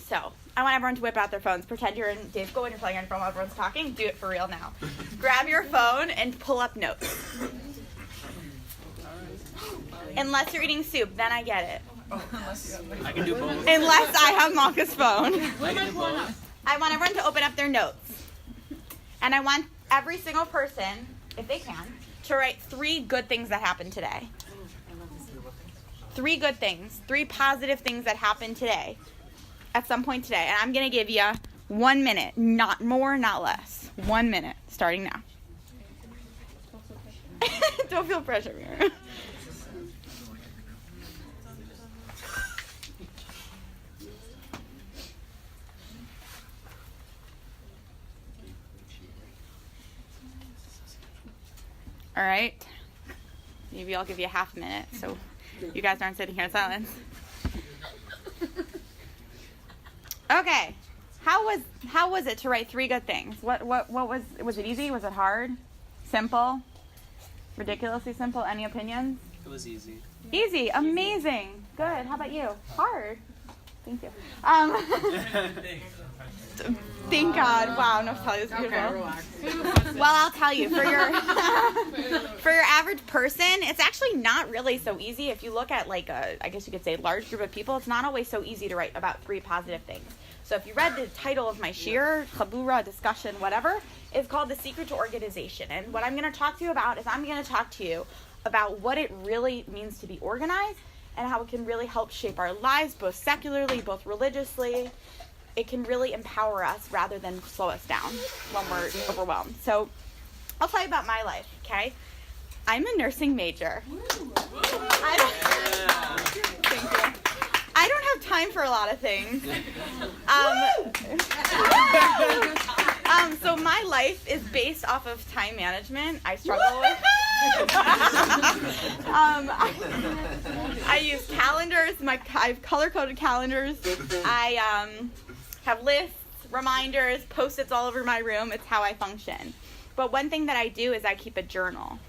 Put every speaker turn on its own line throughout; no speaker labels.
So, I want everyone to whip out their phones. Pretend you're in day school when you're playing on your phone while everyone's talking. Do it for real now. Grab your phone and pull up notes. Unless you're eating soup, then I get it.
I can do both.
Unless I have Malka's phone.
I can do both.
I want everyone to open up their notes. And I want every single person, if they can, to write 3 good things that happened today. 3 good things, 3 positive things that happened today, at some point today. And I'm going to give you 1 minute, not more, not less. 1 minute, starting now. Don't feel pressure, Mira. All right. Maybe I'll give you a half a minute so you guys aren't sitting here in silence. Okay. How was it to write 3 good things? What was it easy? Was it hard? Simple? Ridiculously simple? Any opinions?
It was easy.
Easy. Amazing. Good. How about you? Hard. Thank you. Thank God. Wow, Naftali was beautiful. Well, I'll tell you, for your average person, it's actually not really so easy. If you look at like I guess you could say large group of people, it's not always so easy to write about 3 positive things. So if you read the title of my shiur, chabura, discussion, whatever, it's called The Secret to Organization. And what I'm going to talk to you about is I'm going to talk to you about what it really means to be organized and how it can really help shape our lives, both secularly, both religiously. It can really empower us rather than slow us down when we're overwhelmed. So I'll tell you about my life, okay? I'm a nursing major. Thank you. I don't have time for a lot of things. So my life is based off of time management. I struggle with. I use calendars. I have color-coded calendars. I have lists, reminders, Post-its all over my room. It's how I function. But one thing that I do is I keep a journal.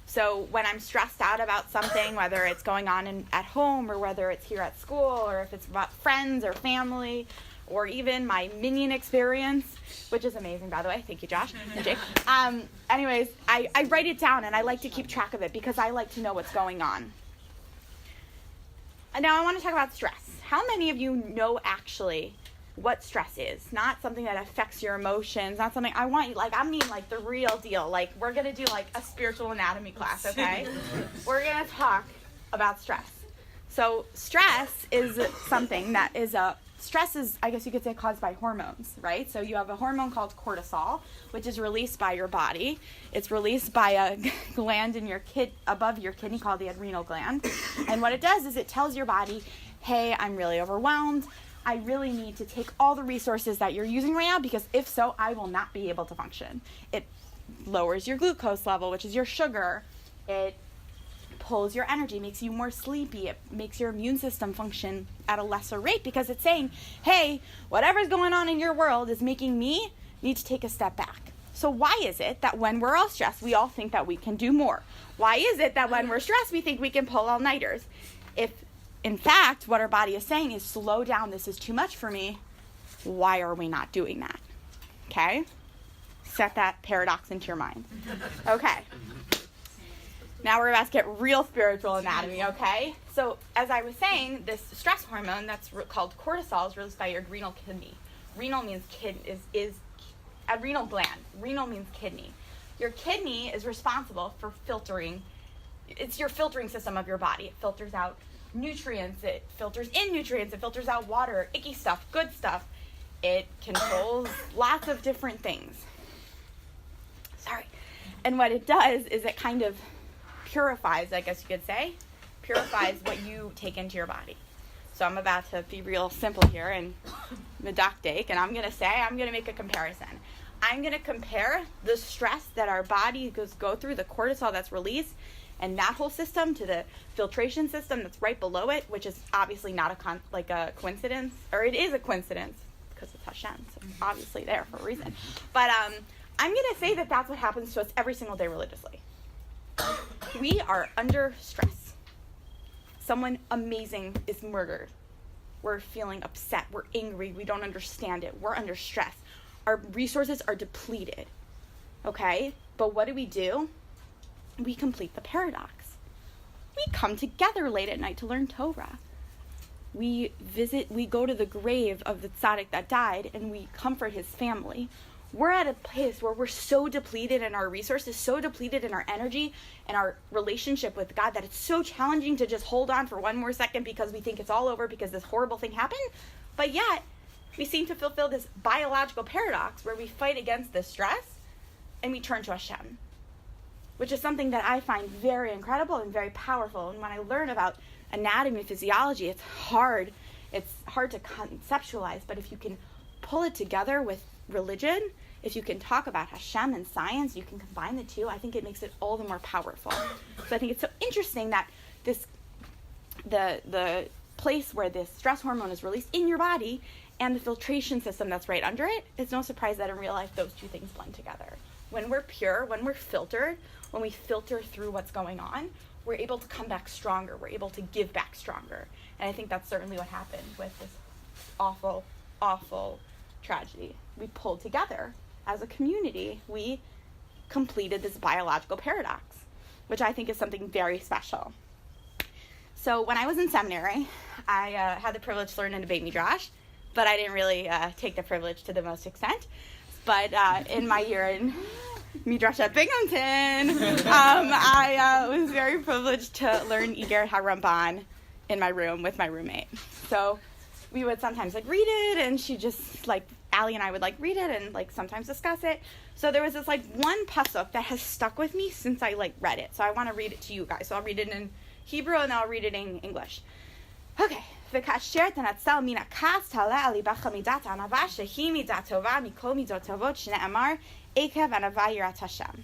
So when I'm stressed out about something, whether it's going on at home or whether it's here at school or if it's about friends or family or even my minion experience, which is amazing, by the way. Thank you, Josh and Jake. Anyways, I write it down, and I like to keep track of it because I like to know what's going on. And now I want to talk about stress. How many of you know actually what stress is? Not something that affects your emotions, not something I mean the real deal. Like, we're going to do like a spiritual anatomy class, okay? We're going to talk about stress. So stress is something that is stress is, I guess you could say, caused by hormones, right? So you have a hormone called cortisol, which is released by your body. It's released by a gland in above your kidney called the adrenal gland. And what it does is it tells your body, hey, I'm really overwhelmed. I really need to take all the resources that you're using right now because if so, I will not be able to function. It lowers your glucose level, which is your sugar. It pulls your energy, makes you more sleepy. It makes your immune system function at a lesser rate because it's saying, hey, whatever's going on in your world is making me need to take a step back. So why is it that when we're all stressed, we all think that we can do more? Why is it that when we're stressed, we think we can pull all-nighters? If, in fact, what our body is saying is, slow down, this is too much for me, why are we not doing that? Okay? Set that paradox into your mind. Okay. Now we're about to get real spiritual anatomy, okay? So, as I was saying, this stress hormone that's called cortisol is released by your adrenal kidney. Renal means is adrenal gland. Renal means kidney. Your kidney is responsible for filtering. It's your filtering system of your body. It filters out nutrients. It filters in nutrients. It filters out water, icky stuff, good stuff. It controls lots of different things. Sorry. And what it does is it kind of purifies, I guess you could say, purifies what you take into your body. So I'm about to be real simple here and medactic, and I'm going to make a comparison. I'm going to compare the stress that our body go through, the cortisol that's released, and that whole system to the filtration system that's right below it, which is obviously not a coincidence, or it is a coincidence because it's Hashem, so it's obviously there for a reason. But I'm going to say that that's what happens to us every single day religiously. We are under stress. Someone amazing is murdered. we're feeling upset, we're angry, we don't understand it, we're under stress. Our resources are depleted, okay? But what do? We complete the paradox. We come together late at night to learn Torah. We go to the grave of the tzaddik that died, and we comfort his family. We're at a place where we're so depleted in our resources, so depleted in our energy and our relationship with God, that it's so challenging to just hold on for one more second because we think it's all over because this horrible thing happened. But yet, we seem to fulfill this biological paradox where we fight against the stress and we turn to Hashem, which is something that I find very incredible and very powerful. And when I learn about anatomy and physiology, it's hard to conceptualize, but if you can pull it together with religion, if you can talk about Hashem and science, you can combine the two, I think it makes it all the more powerful. So I think it's so interesting that the place where this stress hormone is released in your body and the filtration system that's right under it, it's no surprise that in real life those two things blend together. When we're pure, when we're filtered, when we filter through what's going on, we're able to come back stronger. We're able to give back stronger. And I think that's certainly what happened with this awful, awful tragedy. We pulled together as a community. We completed this biological paradox, which I think is something very special. So when I was in seminary, I had the privilege to learn in a Beit Midrash, but I didn't really take the privilege to the most extent. But in my year in Midrash at Binghamton, I was very privileged to learn Iger HaRamban in my room with my roommate. So we would sometimes read it, and she just Allie and I would read it and sometimes discuss it. So there was this one pasuk that has stuck with me since I read it. So I want to read it to you guys. So I'll read it in Hebrew and then I'll read it in English. Okay. וכאשר תנצל מן הכעס תעלה על ליבך מידת הענווה שהיא מידה טובה מכל מידות טובות שנאמר עקב ענווה יראת Hashem.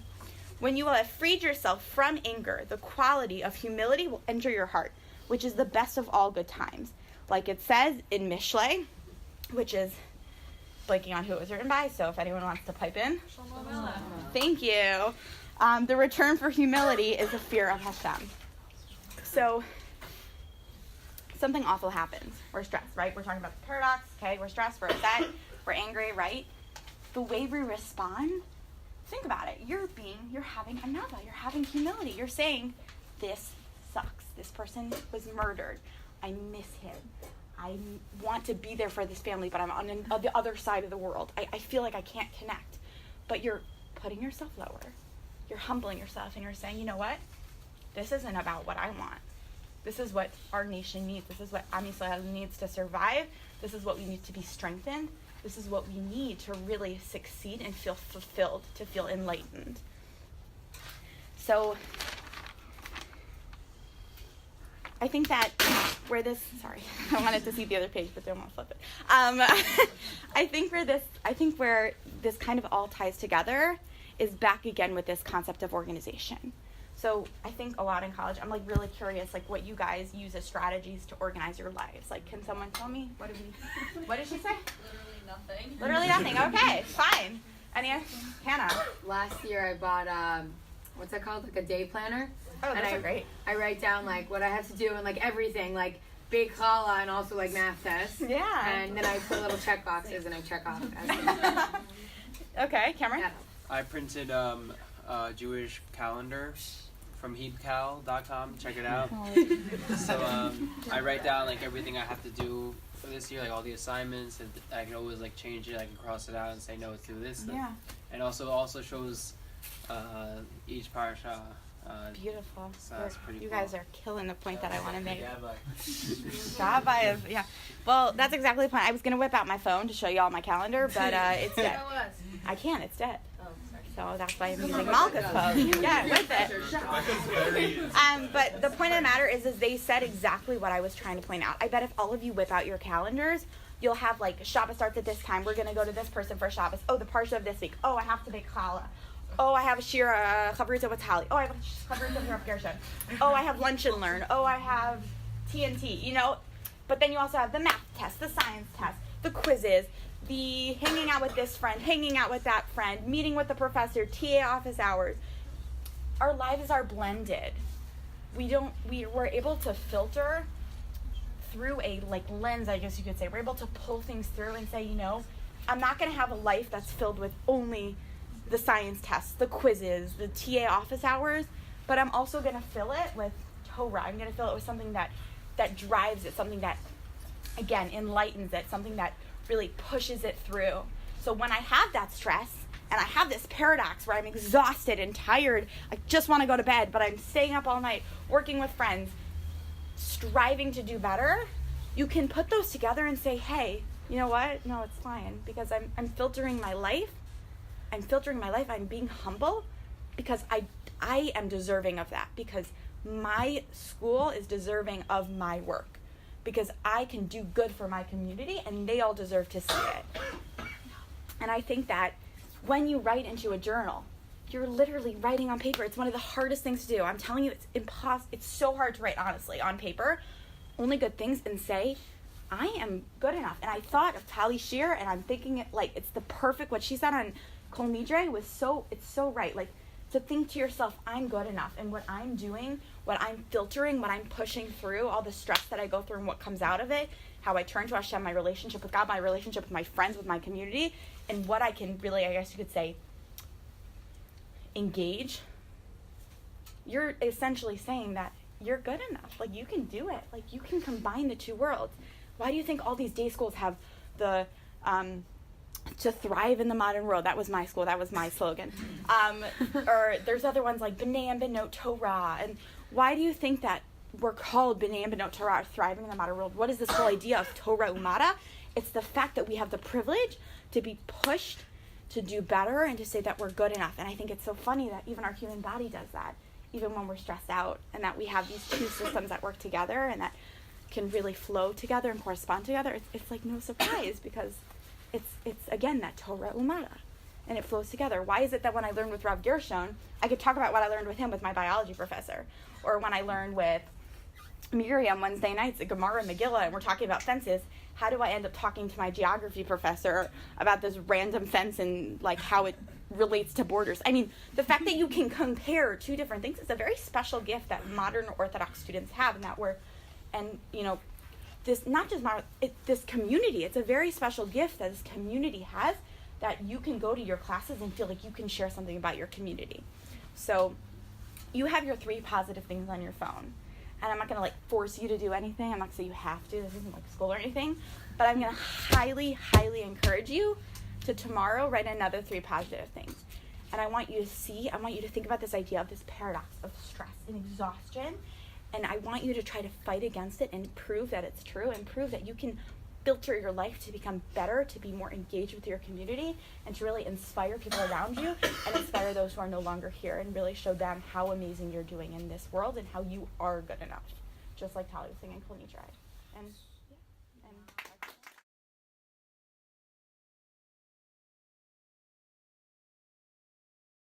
When you will have freed yourself from anger, the quality of humility will enter your heart, which is the best of all good times. Like it says in Mishlei, which is blanking on who it was written by, so if anyone wants to pipe in. Thank you. The return for humility is the fear of Hashem. So something awful happens. We're stressed, right? We're talking about the paradox, okay? We're stressed, we're upset, we're angry, right? The way we respond, think about it. You're having anava, you're having humility. You're saying, this sucks. This person was murdered. I miss him. I want to be there for this family, but I'm on the other side of the world. I feel like I can't connect. But you're putting yourself lower. You're humbling yourself, and you're saying, you know what? This isn't about what I want. This is what our nation needs. This is what Am Yisrael needs to survive. This is what we need to be strengthened. This is what we need to really succeed and feel fulfilled, to feel enlightened. So I think that where this, sorry, I wanted to see the other page, but don't want to flip it. I think where this kind of all ties together is back again with this concept of organization. So I think a lot in college, I'm really curious, what you guys use as strategies to organize your lives. Can someone tell me? What did she say? Literally nothing. Okay, fine. Hannah?
Last year I bought, what's that called? A day planner.
Oh, that's great.
I write down what I have to do and everything, big challah and also math tests.
Yeah.
And then I put little check boxes and I check off.
Okay, Cameron?
Yeah.
I printed a Jewish calendar from heapcal.com. Check it out. So I write down everything I have to do for this year, all the assignments, and I can always change it. I can cross it out and say no, it's do this.
Yeah.
And also shows each parasha.
Beautiful.
So that's pretty
you
cool.
guys are killing the point that I want to make.
Rabah.
Yeah. Well, that's exactly the point. I was going to whip out my phone to show you all my calendar, but it's dead. I can't. It's dead. So that's why I'm using Malka's phone. Yeah, with it. But the point of the matter is they said exactly what I was trying to point out. I bet if all of you whip out your calendars, you'll have Shabbos starts at this time. We're going to go to this person for Shabbos. Oh, the parsha of this week. Oh, I have to make challah. Oh, I have a shiur, chavruta with Tali. Oh, I have a chavruta with Rav Gershon. Oh, I have lunch and learn. Oh, I have TNT, But then you also have the math test, the science test, the quizzes, the hanging out with this friend, hanging out with that friend, meeting with the professor, TA office hours. Our lives are blended. We're able to filter through a like lens, I guess you could say. We're able to pull things through and say, you know, I'm not going to have a life that's filled with only the science tests, the quizzes, the TA office hours, but I'm also going to fill it with Torah. I'm going to fill it with something that drives it, something that, again, enlightens it, something that really pushes it through. So when I have that stress, and I have this paradox where I'm exhausted and tired, I just want to go to bed, but I'm staying up all night, working with friends, striving to do better, you can put those together and say, hey, you know what? No, it's fine, because I'm filtering my life. I'm being humble because I am deserving of that, because my school is deserving of my work, because I can do good for my community and they all deserve to see it. And I think that when you write into a journal, you're literally writing on paper. It's one of the hardest things to do. I'm telling you, it's so hard to write, honestly, on paper. Only good things, and say, I am good enough. And I thought of Tali's shiur, and I'm thinking it like it's the perfect, what she said on Kol Nidre it's so right. Like, to think to yourself, I'm good enough, and what I'm doing, what I'm filtering, what I'm pushing through, all the stress that I go through and what comes out of it, how I turn to Hashem, my relationship with God, my relationship with my friends, with my community, and what I can really, I guess you could say, engage. You're essentially saying that you're good enough. Like, you can do it. Like, you can combine the two worlds. Why do you think all these day schools have the to thrive in the modern world? That was my school. That was my slogan. Or there's other ones like B'nai and Benot Torah. And why do you think that we're called B'nai and Benot Torah, thriving in the modern world? What is this whole idea of Torah Umada? It's the fact that we have the privilege to be pushed to do better and to say that we're good enough. And I think it's so funny that even our human body does that, even when we're stressed out, and that we have these two systems that work together and that can really flow together and correspond together. It's like no surprise, because it's again that Torah Umada, and it flows together. Why is it that when I learned with Rav Gershon, I could talk about what I learned with him with my biology professor, or when I learned with Miriam Wednesday nights at Gemara and Megillah, and we're talking about fences, how do I end up talking to my geography professor about this random fence and like how it relates to borders? I mean, the fact that you can compare two different things is a very special gift that modern Orthodox students have, and that we're, and you know, this not just modern, this community, it's a very special gift that this community has, that you can go to your classes and feel like you can share something about your community. So you have your 3 positive things on your phone. And I'm not going to like force you to do anything. I'm not going to say you have to. This isn't like school or anything. But I'm going to highly, highly encourage you to tomorrow write another 3 positive things. And I want you to think about this idea of this paradox of stress and exhaustion. And I want you to try to fight against it and prove that it's true, and prove that you can filter your life to become better, to be more engaged with your community, and to really inspire people around you and inspire those who are no longer here, and really show them how amazing you're doing in this world and how you are good enough. Just like Tali was saying in Kol Nidre. And